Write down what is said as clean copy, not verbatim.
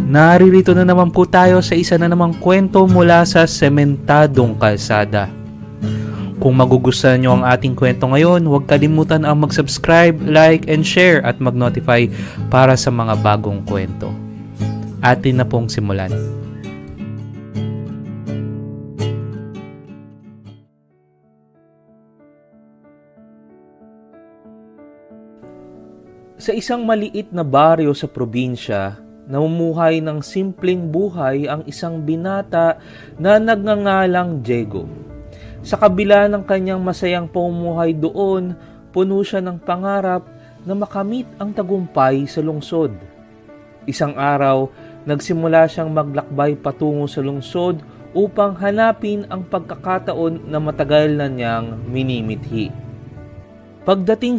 Naririto na naman po tayo sa isa na namang kwento mula sa sementadong kalsada. Kung magugustuhan nyo ang ating kwento ngayon, huwag kalimutan ang mag-subscribe, like, and share at mag-notify para sa mga bagong kwento. Atin na pong simulan. Sa isang maliit na baryo sa probinsya, namumuhay ng simpleng buhay ang isang binata na nagngangalang Diego. Sa kabila ng kanyang masayang pamumuhay doon, puno siya ng pangarap na makamit ang tagumpay sa lungsod. Isang araw, nagsimula siyang maglakbay patungo sa lungsod upang hanapin ang pagkakataon na matagal na niyang minimithi. Pagdating